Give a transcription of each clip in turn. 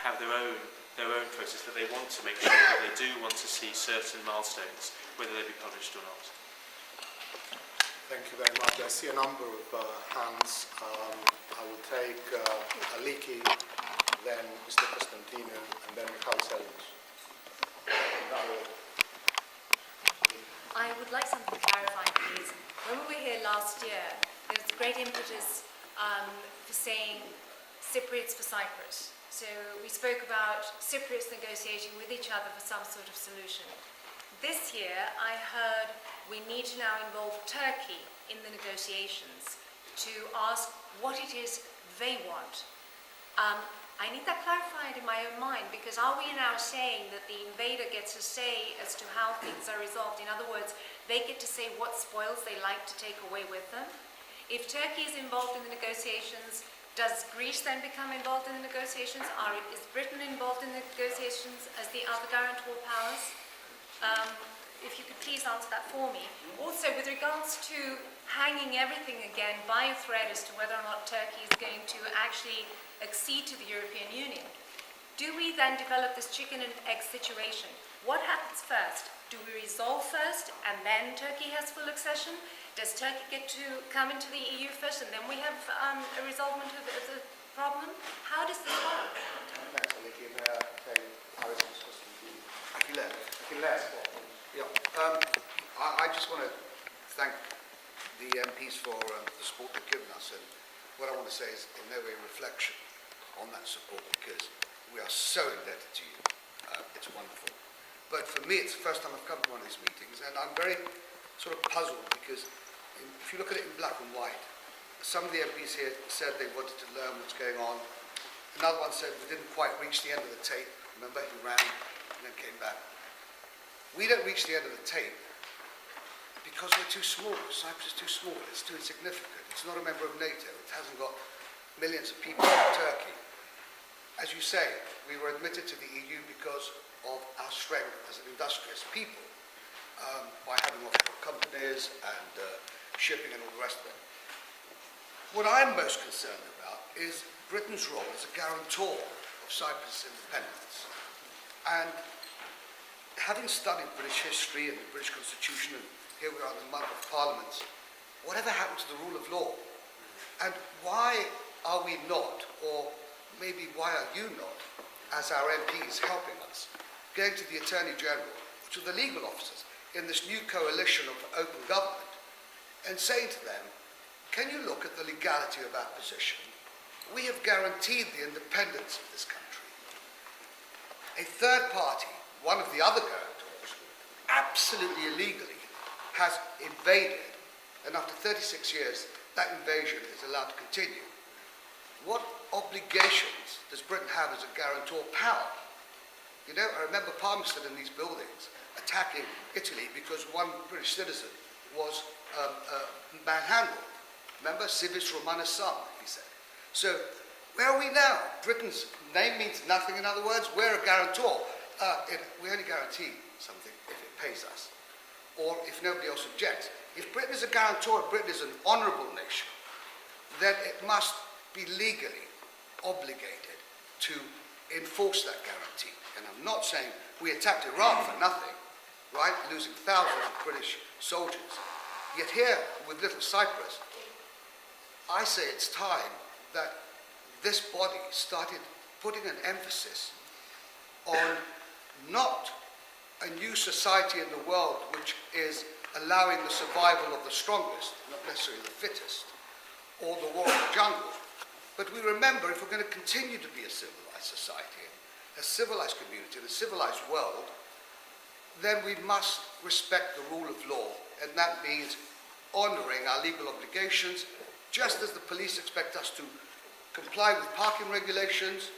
have their own process, that they want to make sure that they do want to see certain milestones, whether they be published or not. Thank you very much. I see a number of hands. I will take Aliki, then Mr. Constantino, and then Michael Selins. I would like something clarified, please. When we were here last year, there was great impetus for saying Cypriots for Cyprus. So we spoke about Cypriots negotiating with each other for some sort of solution. This year, I heard we need to now involve Turkey in the negotiations to ask what it is they want. I need that clarified in my own mind, because are we now saying that the invader gets a say as to how things are resolved? In other words, they get to say what spoils they like to take away with them? If Turkey is involved in the negotiations, does Greece then become involved in the negotiations? Is Britain involved in the negotiations as the other guarantor powers? If you could please answer that for me. Also, with regards to hanging everything again by a thread as to whether or not Turkey is going to actually accede to the European Union, do we then develop this chicken and egg situation? What happens first? Do we resolve first and then Turkey has full accession? Does Turkey get to come into the EU first and then we have a resolvement of the problem? How does this work? Thanks, Aliki. May I take Harrison's question to you? Achilles. Yeah. I just want to thank the MPs for the support they've given us, and what I want to say is in no way a reflection on that support, because we are so indebted to you. It's wonderful. But for me, it's the first time I've come to one of these meetings, and I'm very sort of puzzled, because if you look at it in black and white, some of the MPs here said they wanted to learn what's going on. Another one said we didn't quite reach the end of the tape. Remember, he ran and then came back. We don't reach the end of the tape because we're too small. Cyprus is too small. It's too insignificant. It's not a member of NATO. It hasn't got millions of people in Turkey. As you say, we were admitted to the EU because of our strength as an industrious people, by having offshore companies and shipping and all the rest of it. What I'm most concerned about is Britain's role as a guarantor of Cyprus' independence. And having studied British history and the British Constitution, and here we are in the month of Parliament, whatever happened to the rule of law? And why are we not, or maybe why are you not, as our MPs helping us, going to the Attorney General, to the legal officers in this new coalition of open government, and saying to them, can you look at the legality of our position? We have guaranteed the independence of this country. A third party, one of the other guarantors, absolutely illegally has invaded, and after 36 years, that invasion is allowed to continue. What obligations does Britain have as a guarantor power? You know, I remember Palmerston in these buildings attacking Italy because one British citizen was manhandled. Remember, civis Romanus sum, he said. So, where are we now? Britain's name means nothing, in other words. We're a guarantor. We only guarantee something if it pays us, or if nobody else objects. If Britain is a guarantor, if Britain is an honourable nation, then it must be legally obligated to enforce that guarantee. And I'm not saying we attacked Iraq for nothing, right? Losing thousands of British soldiers. Yet here, with little Cyprus, I say it's time that this body started putting an emphasis on not a new society in the world which is allowing the survival of the strongest, not necessarily the fittest, or the war in the jungle. But we remember, if we're going to continue to be a civilized society, a civilized community, a civilized world, then we must respect the rule of law, and that means honouring our legal obligations, just as the police expect us to comply with parking regulations.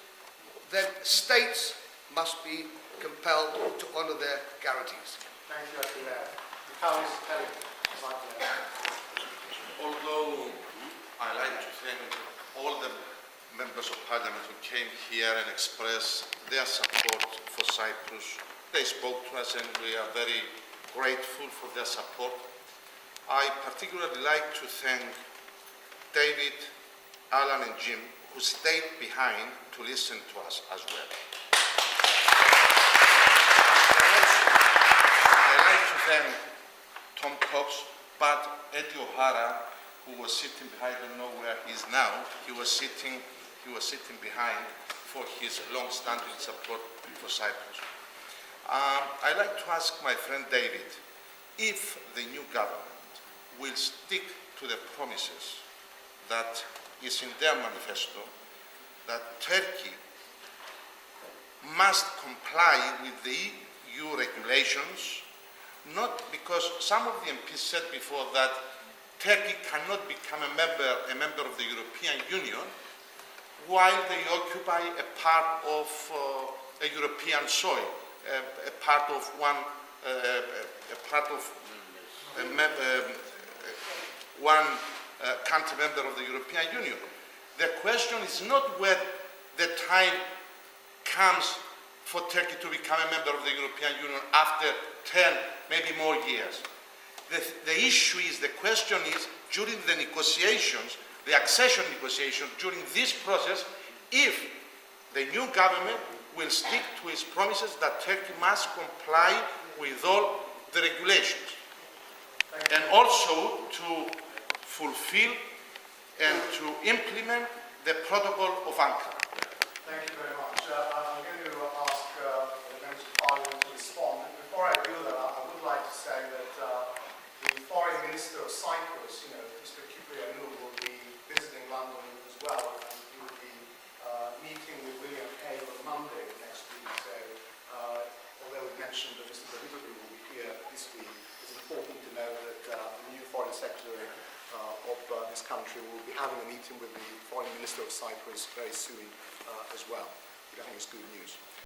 Then states must be compelled to honour their guarantees. Thank you, Achilles. Michael Selins. Although I like to thank all the members of parliament who came here and expressed their support for Cyprus, they spoke to us and we are very grateful for their support. I particularly like to thank David, Alan and Jim who stayed behind to listen to us as well. I'd like to thank Tom Cox, but Eddie O'Hara, who was sitting behind, I don't know where he is now, he was sitting behind for his long-standing support for Cyprus. I'd like to ask my friend David if the new government will stick to the promises that is in their manifesto, that Turkey must comply with the EU regulations, not because some of the MPs said before that Turkey cannot become a member of the European Union while they occupy a part of a European soil, a part of one country member of the European Union. The question is not whether the time comes for Turkey to become a member of the European Union after 10, maybe more years. The issue is, the question is, during the negotiations, the accession negotiations, during this process, if the new government will stick to its promises that Turkey must comply with all the regulations. And also to fulfill and to implement the Protocol of Ankara. Thank you very much. I'm going to ask the members of Parliament to respond. Before I do that, I would like to say that the Foreign Minister of Cyprus, Mr Peter Droussiotis, will be visiting London as well, and he will be meeting with William Hague on Monday next week. So, although we mentioned that Mr Peter will be here this week, it's important to know that the new Foreign Secretary of this country will be having a meeting with the Foreign Minister of Cyprus very soon as well, which I think is good news.